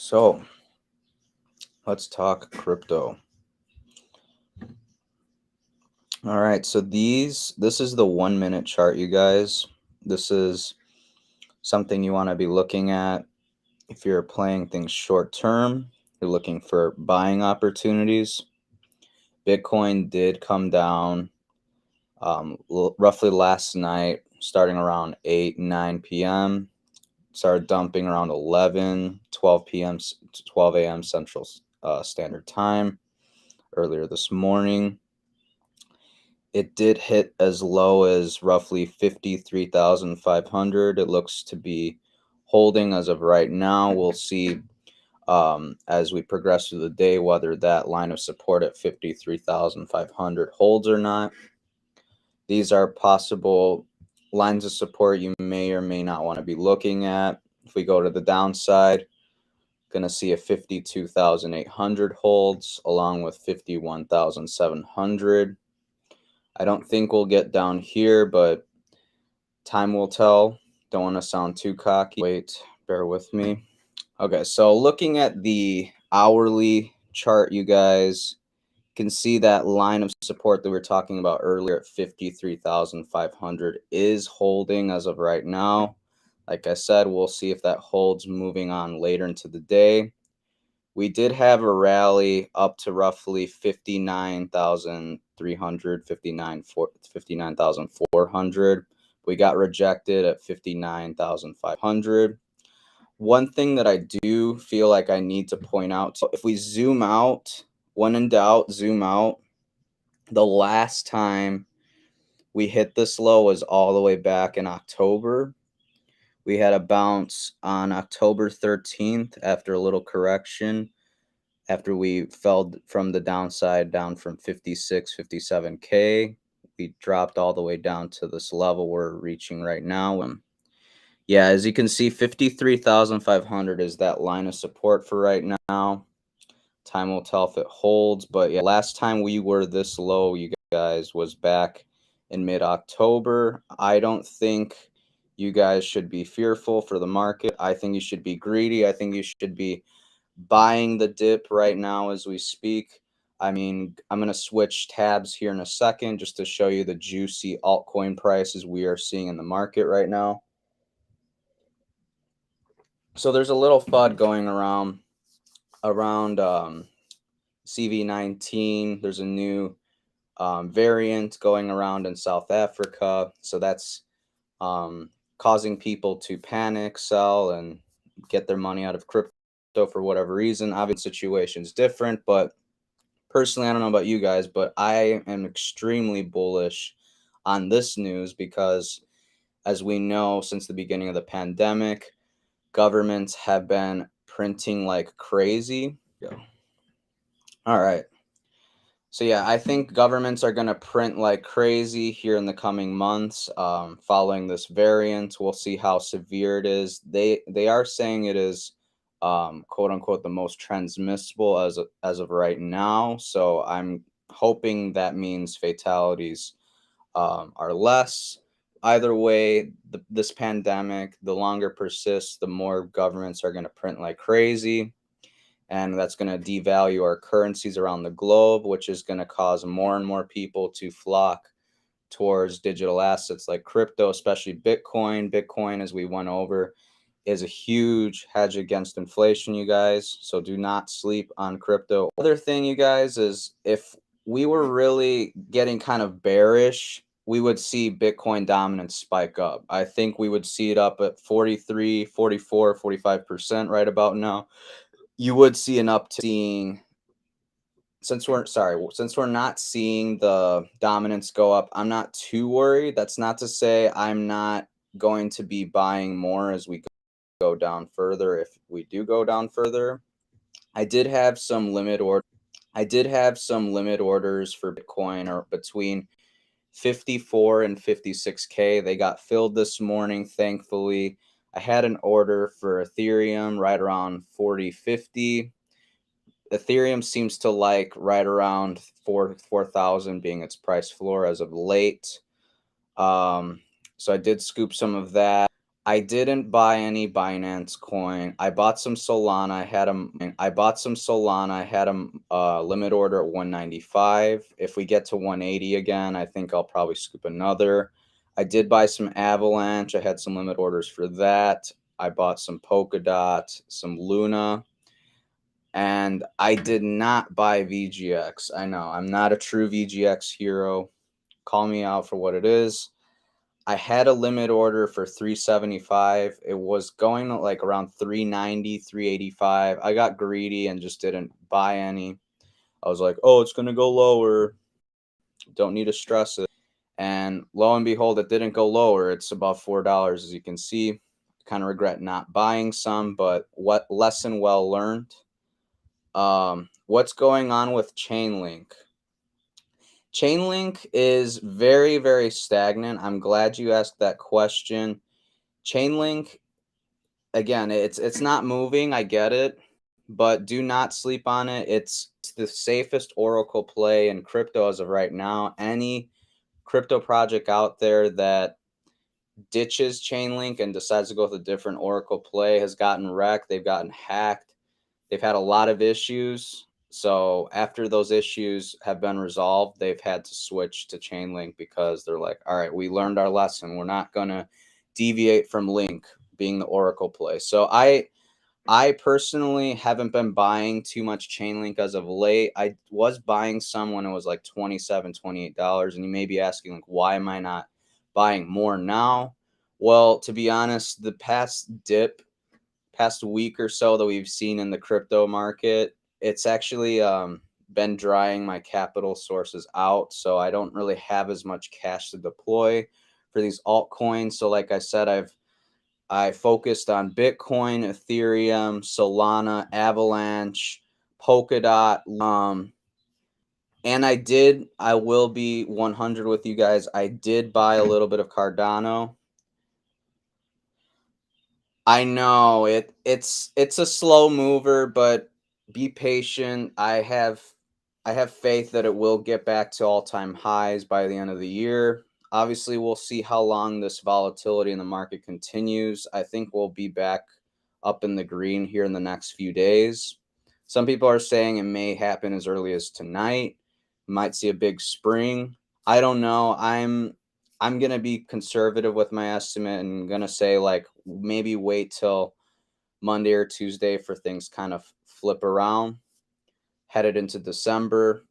So let's talk crypto. All right, so this is the 1 minute chart, you guys. This is something you want to be looking at if you're playing things short term. You're looking for buying opportunities. Bitcoin did come down roughly last night, starting around 8, 9 p.m. Started dumping around 11, 12 p.m., 12 a.m. Central Standard Time earlier this morning. It did hit as low as roughly 53,500. It looks to be holding as of right now. We'll see as we progress through the day whether that line of support at 53,500 holds or not. These are possible lines of support you may or may not want to be looking at. If we go to the downside, going to see a 52,800 holds along with 51,700. I don't think we'll get down here, but time will tell. Don't want to sound too cocky. Wait, bear with me. Okay, so looking at the hourly chart, you guys can see that line of support that we were talking about earlier at 53,500 is holding as of right now. Like I said, we'll see if that holds moving on later into the day. We did have a rally up to roughly 59,300, 59,400. We got rejected at 59,500. One thing that I do feel like I need to point out, if we zoom out, when in doubt, zoom out. The last time we hit this low was all the way back in October. We had a bounce on October 13th after a little correction. After we fell from the downside down from 56, 57K, we dropped all the way down to this level we're reaching right now. And yeah, as you can see, 53,500 is that line of support for right now. Time will tell if it holds. But yeah, last time we were this low, you guys, was back in mid-October. I don't think you guys should be fearful for the market. I think you should be greedy. I think you should be buying the dip right now as we speak. I mean, I'm going to switch tabs here in a second just to show you the juicy altcoin prices we are seeing in the market right now. So there's a little FUD going around CV19. There's a new variant going around in South Africa. So that's causing people to panic, sell, and get their money out of crypto for whatever reason. Obviously, the situation's different, but personally, I don't know about you guys, but I am extremely bullish on this news because, as we know, since the beginning of the pandemic, governments have been printing like crazy. Yeah. All right. So yeah, I think governments are going to print like crazy here in the coming months. Following this variant, we'll see how severe it is. They are saying it is, quote unquote, the most transmissible as of right now. So I'm hoping that means fatalities are less. Either way, this pandemic, the longer persists, the more governments are going to print like crazy. And that's going to devalue our currencies around the globe, which is going to cause more and more people to flock towards digital assets like crypto, especially Bitcoin. Bitcoin, as we went over, is a huge hedge against inflation, you guys. So do not sleep on crypto. Other thing, you guys, is if we were really getting kind of bearish, we would see Bitcoin dominance spike up. I think we would see it up at 43, 44, 45% right about now. You would see an uptick. Since we're not seeing the dominance go up, I'm not too worried. That's not to say I'm not going to be buying more as we go down further. If we do go down further, I did have some limit orders for Bitcoin or between 54 and 56K. They got filled this morning, thankfully. I had an order for Ethereum right around 40-50. Ethereum seems to like right around 4,000 being its price floor as of late. So I did scoop some of that. I didn't buy any Binance coin. I bought some Solana. I had them limit order at 195. If we get to 180 again, I think I'll probably scoop another. I did buy some Avalanche. I had some limit orders for that. I bought some Polkadot, some Luna, and I did not buy VGX. I know I'm not a true VGX hero. Call me out for what it is. I had a limit order for 375. It was going like around 390, 385. I got greedy and just didn't buy any. I was like, oh, it's going to go lower. Don't need to stress it. And lo and behold, it didn't go lower. It's above $4, as you can see. Kind of regret not buying some, but what lesson well learned. What's going on with Chainlink? Chainlink is very, very stagnant. I'm glad you asked that question. Chainlink, again, it's not moving. I get it, but do not sleep on it. It's the safest Oracle play in crypto as of right now. Any crypto project out there that ditches Chainlink and decides to go with a different Oracle play has gotten wrecked. They've gotten hacked. They've had a lot of issues. So after those issues have been resolved, they've had to switch to Chainlink because they're like, all right, we learned our lesson. We're not going to deviate from Link being the Oracle play. So I personally haven't been buying too much Chainlink as of late. I was buying some when it was like $27, $28. And you may be asking, like, why am I not buying more now? Well, to be honest, the past week or so that we've seen in the crypto market, it's actually been drying my capital sources out. So I don't really have as much cash to deploy for these altcoins. So like I said, I focused on Bitcoin, Ethereum, Solana, Avalanche, Polkadot, and I will be 100 with you guys. I did buy a little bit of Cardano. I know it's a slow mover, but be patient. I have faith that it will get back to all-time highs by the end of the year. Obviously, we'll see how long this volatility in the market continues. I think we'll be back up in the green here in the next few days. Some people are saying it may happen as early as tonight. Might see a big spring. I don't know. I'm gonna be conservative with my estimate and gonna say like maybe wait till Monday or Tuesday for things kind of flip around, headed into December.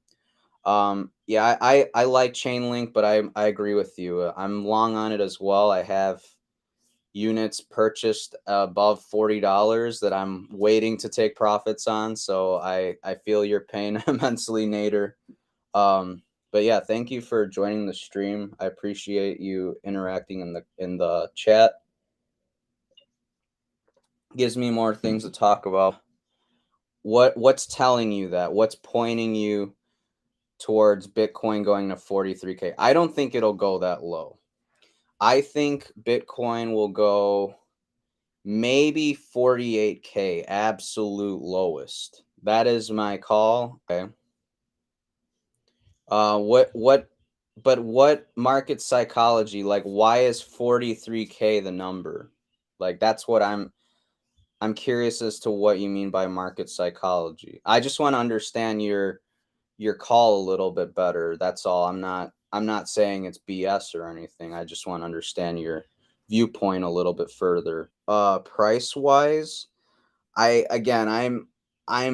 Yeah, I like Chainlink, but I agree with you. I'm long on it as well. I have units purchased above $40 that I'm waiting to take profits on. So I feel your pain immensely, Nader. But yeah, thank you for joining the stream. I appreciate you interacting in the chat. Gives me more things to talk about. What's telling you that? What's pointing you towards Bitcoin going to 43K? I don't think it'll go that low. I think Bitcoin will go maybe 48K, absolute lowest. That is my call. Okay. What but what market psychology, like why is 43K the number? Like that's what I'm curious as to what you mean by market psychology. I just want to understand your call a little bit better. That's all. I'm not saying it's BS or anything. I just want to understand your viewpoint a little bit further. Price wise, I'm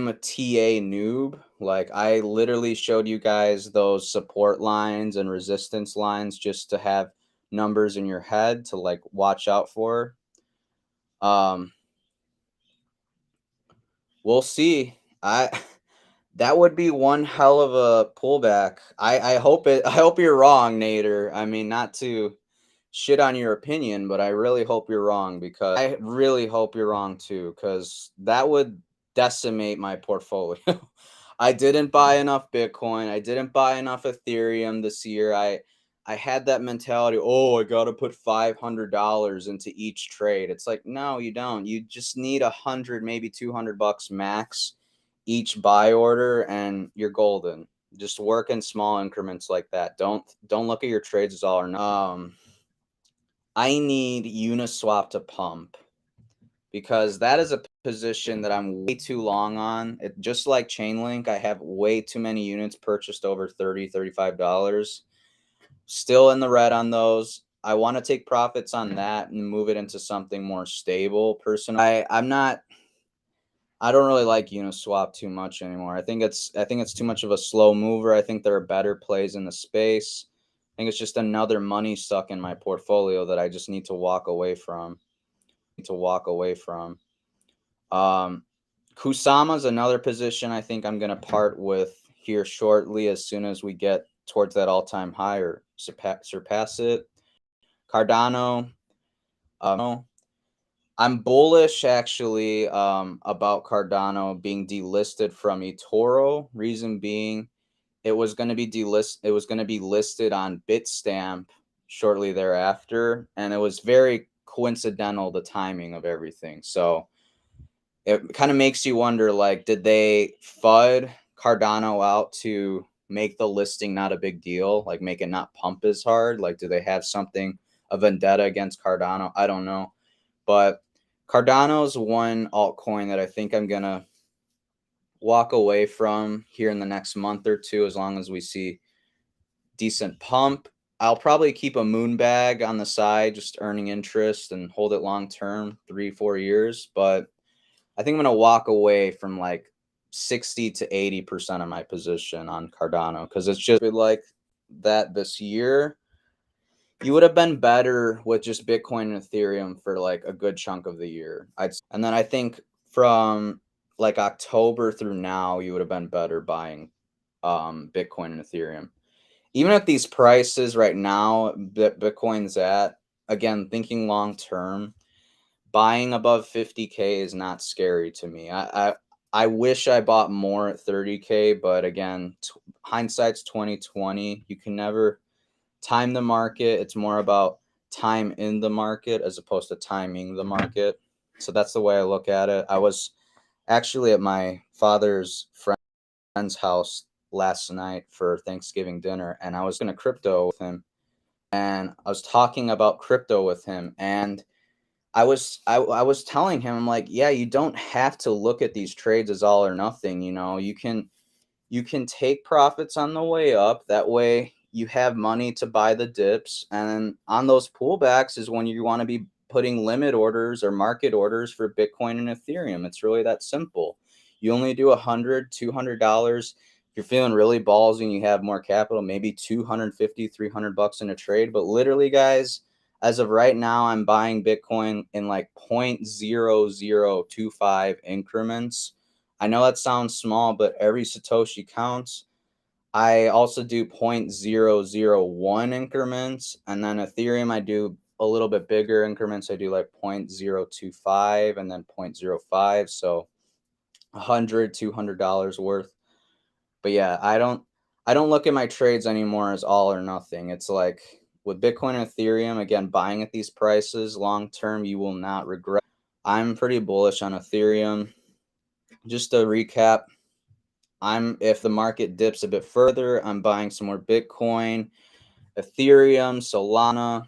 a TA noob. Like I literally showed you guys those support lines and resistance lines just to have numbers in your head to like watch out for. Um, we'll see. I That would be one hell of a pullback. I hope I hope you're wrong, Nader. I mean, not to shit on your opinion, but I really hope you're wrong because I really hope you're wrong too, because that would decimate my portfolio. I didn't buy enough Bitcoin. I didn't buy enough Ethereum this year. I had that mentality, oh, I gotta put $500 into each trade. It's like, no, you don't. You just need 100, maybe $200 max each buy order and you're golden. Just work in small increments like that. Don't look at your trades as all or nothing. I need Uniswap to pump because that is a position that I'm way too long on. It, just like Chainlink, I have way too many units purchased over $30, $35. Still in the red on those. I want to take profits on that and move it into something more stable. Personally, I don't really like Uniswap too much anymore. I think it's too much of a slow mover. I think there are better plays in the space. I think it's just another money suck in my portfolio that I just need to walk away from. Um, Kusama's another position I think I'm gonna part with here shortly as soon as we get towards that all-time high or surpass it. Cardano, I'm bullish actually about Cardano being delisted from eToro. Reason being, it was going to be listed on Bitstamp shortly thereafter, and it was very coincidental the timing of everything. So it kind of makes you wonder, like, did they FUD Cardano out to make the listing not a big deal, like make it not pump as hard? Like, do they have something, a vendetta against Cardano? I don't know. But Cardano's one altcoin that I think I'm going to walk away from here in the next month or two, as long as we see decent pump. I'll probably keep a moon bag on the side, just earning interest and hold it long term, 3-4 years. But I think I'm going to walk away from like 60 to 80% of my position on Cardano because it's just like that this year. You would have been better with just Bitcoin and Ethereum for like a good chunk of the year. And then I think from like October through now, you would have been better buying Bitcoin and Ethereum. Even at these prices right now, Bitcoin's at, again, thinking long term, buying above 50K is not scary to me. I wish I bought more at 30K, but again, hindsight's 2020. You can never time the market. It's more about time in the market as opposed to timing the market. So that's the way I look at it. I was actually at my father's friend's house last night for Thanksgiving dinner, and I was going to crypto with him, and I was talking about crypto with him, and I was telling him, I'm like, yeah, you don't have to look at these trades as all or nothing. You can take profits on the way up. That way you have money to buy the dips. And on those pullbacks is when you want to be putting limit orders or market orders for Bitcoin and Ethereum. It's really that simple. You only do $100, $200. If you're feeling really ballsy and you have more capital, maybe 250, $300 in a trade. But literally, guys, as of right now, I'm buying Bitcoin in like 0.0025 increments. I know that sounds small, but every Satoshi counts. I also do 0.001 increments, and then Ethereum, I do a little bit bigger increments. I do like 0.025 and then 0.05. So $100, $200 worth. But yeah, I don't look at my trades anymore as all or nothing. It's like with Bitcoin and Ethereum, again, buying at these prices long term, you will not regret. I'm pretty bullish on Ethereum. Just to recap, if the market dips a bit further, I'm buying some more Bitcoin, Ethereum, Solana,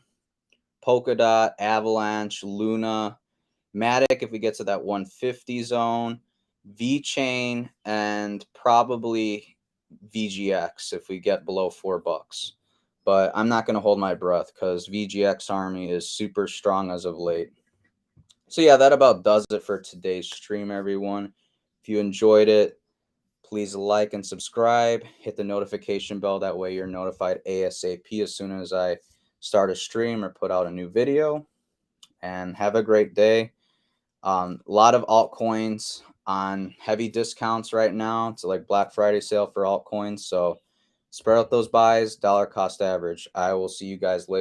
Polkadot, Avalanche, Luna, Matic if we get to that 150 zone, VeChain, and probably VGX if we get below $4. But I'm not going to hold my breath because VGX Army is super strong as of late. So yeah, that about does it for today's stream, everyone. If you enjoyed it, please like and subscribe. Hit the notification bell. That way you're notified ASAP as soon as I start a stream or put out a new video. And have a great day. A lot of altcoins on heavy discounts right now. It's like Black Friday sale for altcoins. So spread out those buys, dollar cost average. I will see you guys later.